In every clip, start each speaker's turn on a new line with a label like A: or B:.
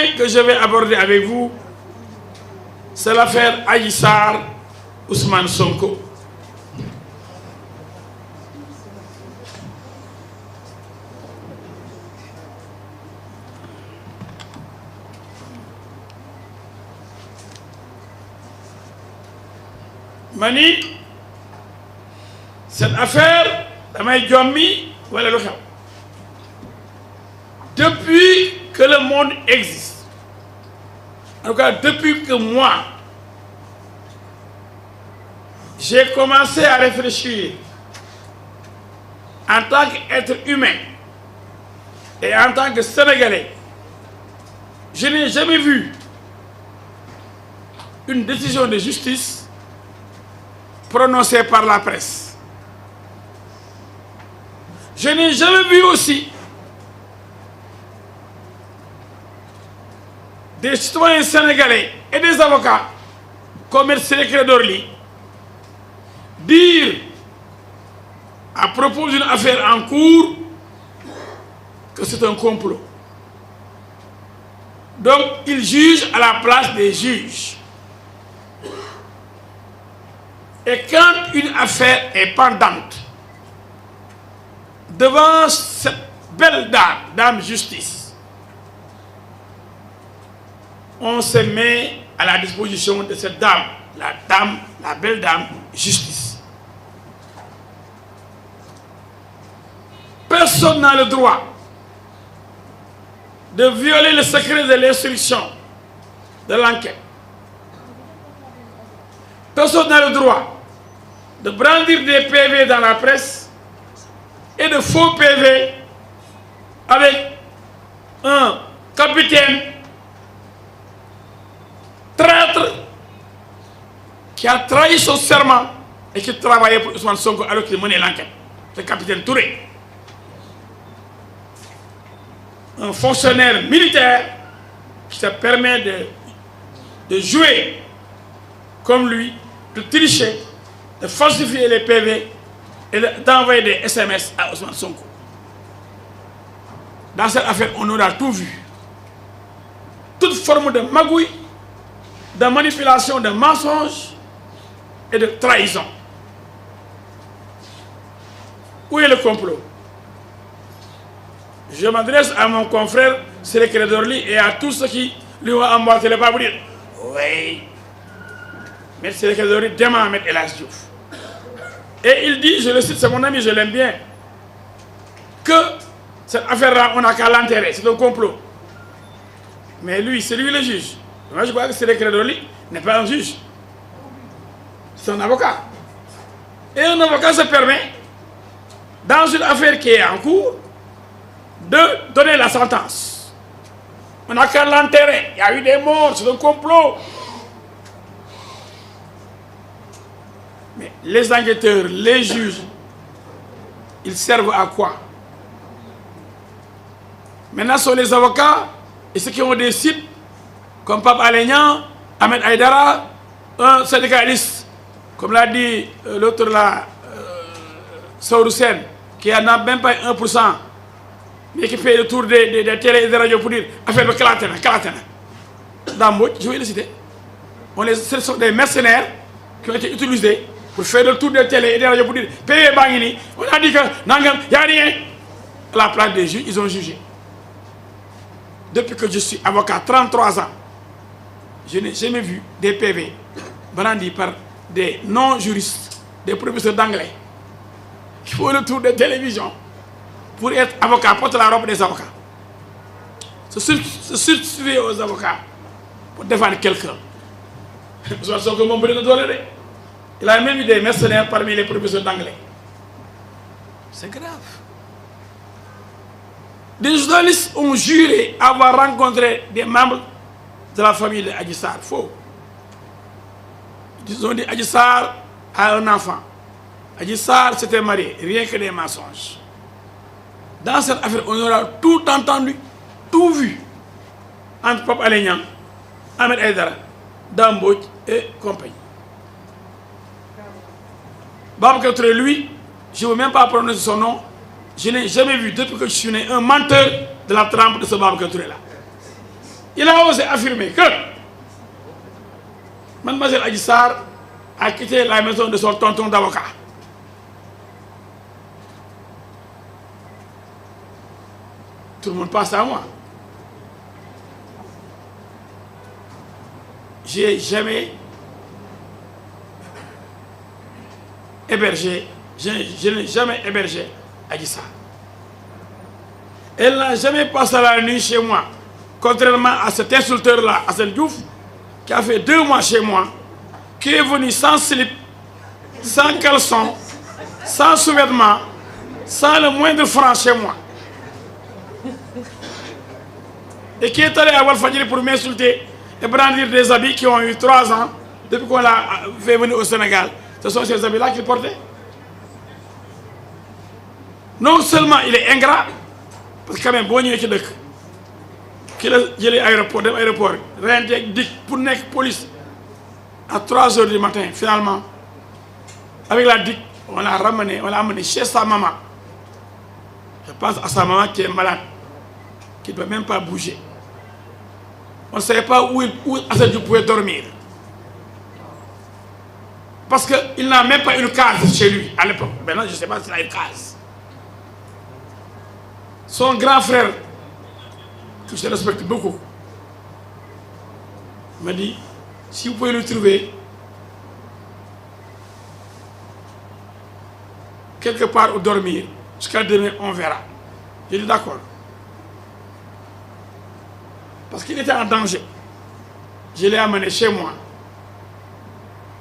A: point que je vais aborder avec vous, c'est l'affaire Adji Sarr, Ousmane Sonko. Mani, cette affaire, damay jommi wala lu xew. Depuis que le monde existe, en tout cas depuis que moi, j'ai commencé à réfléchir en tant qu'être humain et en tant que Sénégalais, je n'ai jamais vu une décision de justice prononcée par la presse. Je n'ai jamais vu aussi des citoyens sénégalais et des avocats comme Ciré Clédor Ly dire à propos d'une affaire en cours que c'est un complot. Donc ils jugent à la place des juges. Et quand une affaire est pendante devant cette belle dame justice, on se met à la disposition de cette dame, la belle dame justice. Personne n'a le droit de violer le secret de l'instruction de l'enquête. Personne n'a le droit de brandir des PV dans la presse et de faux PV avec un capitaine traître qui a trahi son serment et qui travaillait pour Ousmane Sonko alors qu'il menait l'enquête. Le capitaine Touré. Un fonctionnaire militaire qui se permet de jouer comme lui, de tricher, de falsifier les PV et d'envoyer des SMS à Ousmane Sonko. Dans cette affaire, on aura tout vu. Toute forme de magouille, de manipulation, de mensonge et de trahison. Où est le complot? Je m'adresse à mon confrère Ciré Clédor Ly et à tous ceux qui lui ont emboîté les pas pour dire oui, M. Ciré Clédor Ly dément M. El Hadji Diouf. Et il dit, je le cite, c'est mon ami, je l'aime bien, que cette affaire-là, on n'a qu'à l'enterrer, c'est un complot. Mais lui, c'est lui le juge. Moi, je crois que Ciré Clédor Ly n'est pas un juge. C'est un avocat. Et un avocat se permet, dans une affaire qui est en cours, de donner la sentence. On n'a qu'à l'enterrer. Il y a eu des morts, c'est un complot. Mais les enquêteurs, les juges, ils servent à quoi? Maintenant, ce sont les avocats et ceux qui ont des sites comme Pape Alé Niang, Ahmed Aïdara, un syndicaliste, comme l'a dit l'autre là, Saourou Sène, qui n'a même pas 1%, mais qui fait le tour des télé et des radios pour dire affaire de Kalatena. Dans Mbodj, je vais le citer. Ce sont des mercenaires qui ont été utilisés pour faire le tour des télé et des radios pour dire PV Bangini. On a dit que Nangam, il n'y a rien. À la place des juges, ils ont jugé. Depuis que je suis avocat, 33 ans, je n'ai jamais vu des PV brandis par des non-juristes, des professeurs d'anglais qui font le tour des télévisions pour être avocat, porte la robe des avocats. Se substituer aux avocats pour défendre quelqu'un. Il a même eu des mercenaires parmi les professeurs d'anglais. C'est grave. Des journalistes ont juré avoir rencontré des membres de la famille de Adji Sarr. Faux. Ils ont dit Adji Sarr a un enfant. Adji Sarr s'était marié. Rien que des mensonges. Dans cette affaire, on aura tout entendu, tout vu entre Pape Alé Niang, Ahmed Aïdara, Dame Mbodj et compagnie. Babacar Touré, lui, je ne veux même pas prononcer son nom. Je n'ai jamais vu, depuis que je suis né, un menteur de la trempe de ce Babacar Touré-là. Il a osé affirmer que Mademoiselle Adji Sarr a quitté la maison de son tonton d'avocat. Tout le monde passe à moi. J'ai jamais hébergé, je n'ai jamais hébergé Adji Sarr. Elle n'a jamais passé la nuit chez moi, contrairement à cet insulteur-là, Assane Diouf, qui a fait 2 mois chez moi, qui est venu sans slip, sans caleçon, sans sous-vêtements, sans le moindre franc chez moi. Et qui est allé à Walfadjri pour m'insulter et brandir des habits qui ont eu 3 ans depuis qu'on l'a fait venir au Sénégal. Ce sont ces habits-là qu'il portait. Non seulement il est ingrat, parce que quand même, bon, il y a des qui a l'aéroport, l'aéroport, rien de pour nekk police à 3 h du matin, finalement. Avec la DIC, on l'a amené chez sa maman. Je pense à sa maman qui est malade, qui ne peut même pas bouger. On ne savait pas où Assane Diouf pouvait dormir. Parce qu'il n'a même pas une case chez lui à l'époque. Maintenant, je ne sais pas s'il a une case. Son grand frère, que je respecte beaucoup, m'a dit, si vous pouvez le trouver quelque part où dormir, jusqu'à demain, on verra. J'ai dit d'accord. Parce qu'il était en danger. Je l'ai amené chez moi.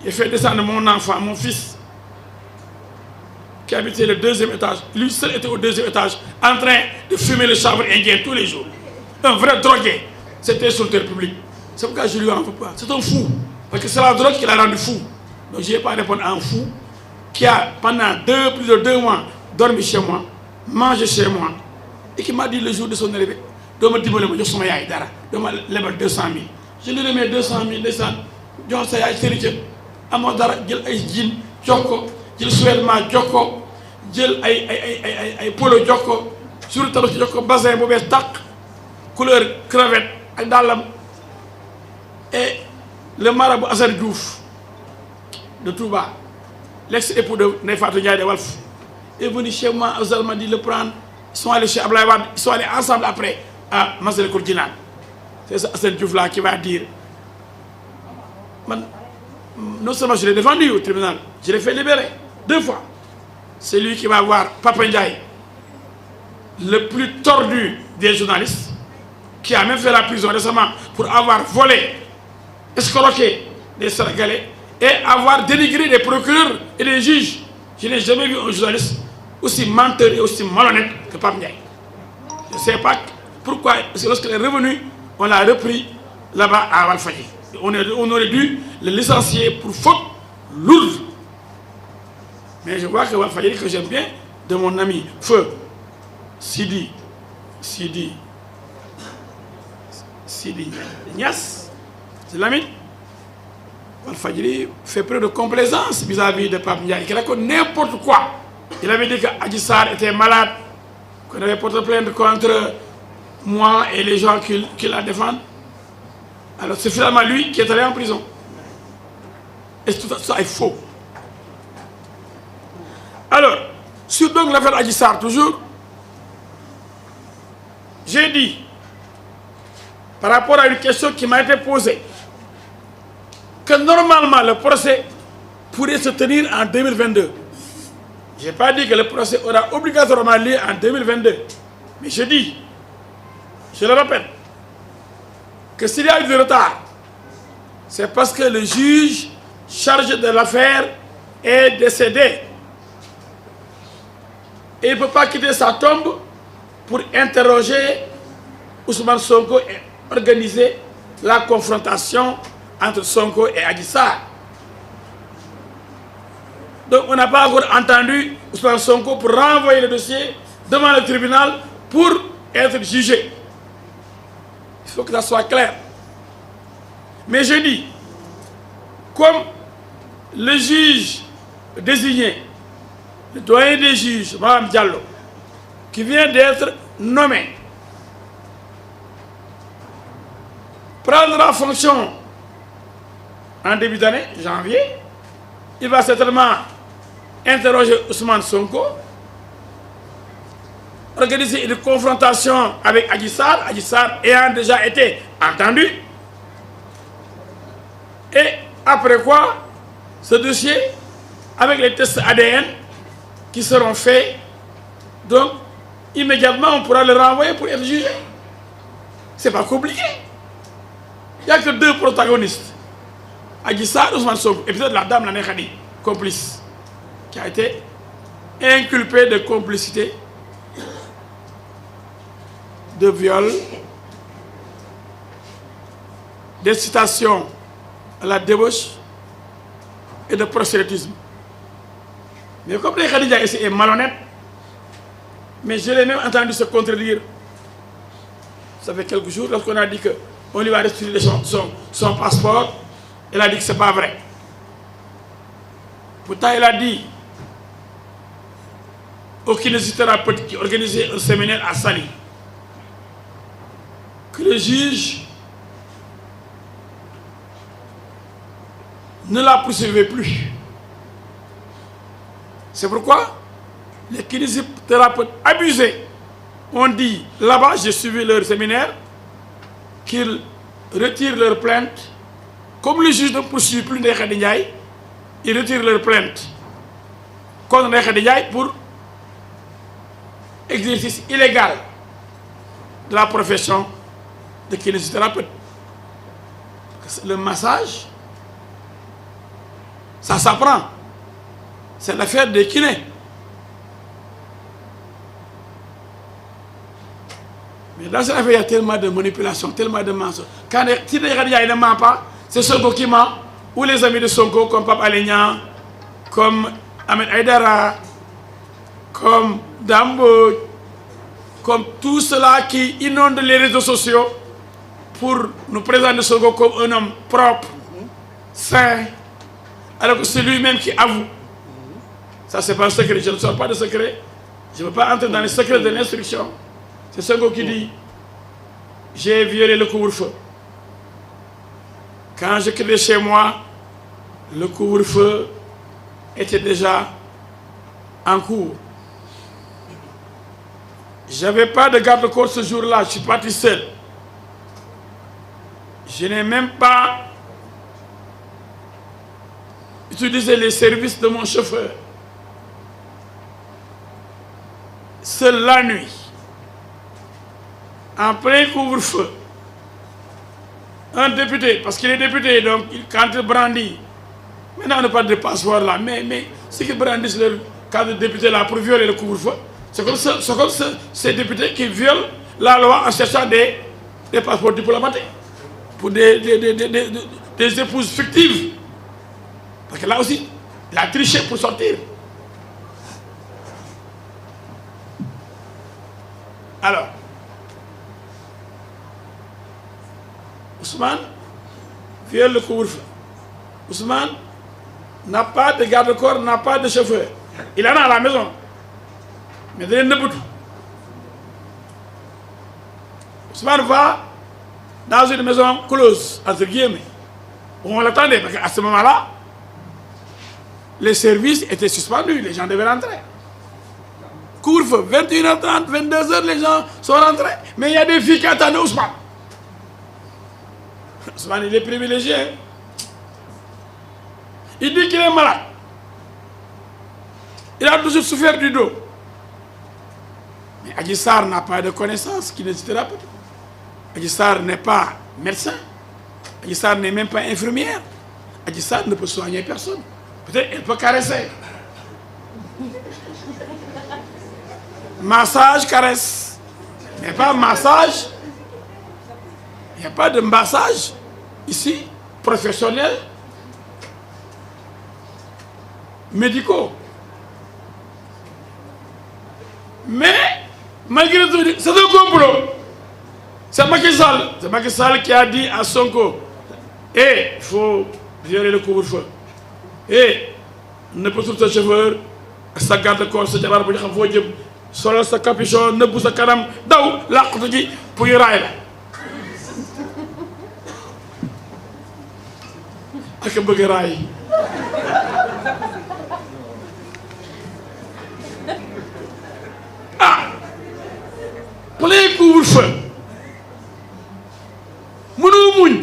A: J'ai fait descendre mon enfant, mon fils, qui habitait le 2e étage. Lui seul était au 2e étage, en train de fumer le chanvre indien tous les jours. Un vrai drogué. C'était insulteur public. C'est pourquoi je lui en veux pas. C'est un fou. Parce que c'est la drogue qui l'a rendu fou. Donc je n'ai pas répondu à un fou qui a, pendant plus de 2 mois, dormi chez moi, mangé chez moi, et qui m'a dit le jour de son arrivée, doo ma dimbale ma jox sama yaay dara doo ma lebal 200 000. Je lui remets 200 000 ndeysaan jox sa yaay sëriñ amoo dara jël ay jean jox ko jël sous-vêtement jox ko jël ay polo jox ko sur tabaski jox ko bassin bu bees tàq couleur crevette ak dàllam. Et le marabout Assane Diouf de Touba, l'ex-époux de Ndeye Fatou Ndiaye de Walf, est venu chez moi. Azal m'a dit le prendre. Ils sont allés chez Ablaye Wade, ils sont allés ensemble après à Massalikul Jinaan. C'est ça Assane Diouf là qui va dire. Non seulement je l'ai défendu au tribunal, je l'ai fait libérer 2 fois. C'est lui qui va voir Papa Ndiaye, le plus tordu des journalistes, qui a même fait la prison récemment pour avoir volé, escroqué des Sénégalais et avoir dénigré des procureurs et des juges. Je n'ai jamais vu un journaliste aussi menteur et aussi malhonnête que Papa Ndiaye. Je ne sais pas pourquoi, parce que lorsqu'il est revenu, on l'a repris là-bas à Walfadjri. On aurait dû le licencier pour faute lourde. Mais je vois que Walfadjri, que j'aime bien, de mon ami Feu Sidi Niass, c'est l'ami. Walfadjri fait preuve de complaisance vis-à-vis de Pape Ndiaye, qui raconte n'importe quoi. Il avait dit que Adji Sarr était malade, qu'on avait porté plainte contre moi et les gens qui la défendent. Alors c'est finalement lui qui est allé en prison. Et tout ça est faux. Alors, sur donc l'affaire Adji Sarr toujours, j'ai dit, par rapport à une question qui m'a été posée, que normalement le procès pourrait se tenir en 2022. Je n'ai pas dit que le procès aura obligatoirement lieu en 2022. Mais je dis, je le répète, que s'il y a eu du retard, c'est parce que le juge chargé de l'affaire est décédé. Et il ne peut pas quitter sa tombe pour interroger Ousmane Sonko et organiser la confrontation entre Sonko et Adji Sarr. Donc on n'a pas encore entendu Ousmane Sonko pour renvoyer le dossier devant le tribunal pour être jugé. Il faut que ça soit clair. Mais je dis, comme le juge désigné, le doyen des juges, Mme Diallo, qui vient d'être nommé, prendra fonction en début d'année, janvier. Il va certainement interroger Ousmane Sonko, organiser une confrontation avec Adji Sarr ayant déjà été entendu. Et après quoi, ce dossier, avec les tests ADN qui seront faits, donc immédiatement on pourra le renvoyer pour être jugé. C'est pas compliqué. Il n'y a que deux protagonistes. Adji Sarr, Ousmane Sonko, et peut-être la dame Nané Khady, complice, qui a été inculpée de complicité, de viol, d'incitation à la débauche et de prosélytisme. Mais comme les Khadija ici est malhonnête, mais je l'ai même entendu se contredire. Ça fait quelques jours, lorsqu'on a dit qu'on lui va restituer son passeport, elle a dit que ce n'est pas vrai. Pourtant, elle a dit au kinésithérapeute qui organisait un séminaire à Saly que le juge ne la poursuivait plus. C'est pourquoi les kinésithérapeutes abusés ont dit là-bas, j'ai suivi leur séminaire, qu'ils retirent leur plainte. Comme le juge ne poursuit plus Ndeye Khady Ndiaye, ils retirent leur plainte contre Ndeye Khady Ndiaye pour exercice illégal de la profession de kinésithérapeute. Le massage, ça s'apprend. C'est l'affaire des kinés. Mais dans cette affaire, il y a tellement de manipulation, tellement de mensonges. Quand si Ndeye Khady Ndiaye ne ment pas, c'est Sonko qui ment, ou les amis de Sonko, comme Pape Alé Niang, comme Ahmed Aïdara, comme Dambo, comme tout cela qui inonde les réseaux sociaux pour nous présenter Sonko comme un homme propre, sain, alors que c'est lui-même qui avoue. Ça, c'est pas un secret, je ne sors pas de secret. Je ne veux pas entrer dans les secrets de l'instruction. C'est Sonko qui dit, j'ai violé le couvre-feu. Quand je quittais chez moi, le couvre-feu était déjà en cours. Je n'avais pas de garde-corps ce jour-là, je suis parti seul. Je n'ai même pas utilisé les services de mon chauffeur. Seule la nuit, en plein couvre-feu, un député, parce qu'il est député, donc quand il brandit, maintenant on ne parle de passeport là, mais ceux qui brandissent leur cadre de député là pour violer le couvre-feu, c'est comme ces députés qui violent la loi en cherchant des passeports diplomatiques pour des épouses fictives. Parce que là aussi, il a triché pour sortir. Alors, Ousmane viole le couvre-feu. Ousmane n'a pas de garde-corps, n'a pas de chauffeur. Il en a à la maison. Mais il ne peut tout. Ousmane va dans une maison close, entre guillemets. On l'attendait, parce qu'à ce moment-là, les services étaient suspendus, les gens devaient rentrer. Couvre-feu, 21h30, 22h, les gens sont rentrés. Mais il y a des filles qui attendaient Ousmane. Ousmane, il est privilégié. Il dit qu'il est malade. Il a toujours souffert du dos. Mais Adji Sarr n'a pas de connaissances kinésithérapeute. Adji Sarr n'est pas médecin. Adji Sarr n'est même pas infirmière. Adji Sarr ne peut soigner personne. Peut-être qu'elle peut caresser. Massage, caresse. Mais pas massage. Il n'y a pas de massage ici, professionnel, médicaux. Mais, malgré tout, c'est un complot. C'est Macky Sall qui a dit à Sonko, il faut violer le couvre-feu. Et ne peut tout ce chauffeur, sa garde-corps, sa jabar, pour dire qu'il faut solo sa capuchon, ne pousse sa canam, daw, laqatu ji, pour y railler. ak bëgg raay plein couvre-feu mënoo muñ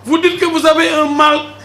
A: vous dites que vous avez un mal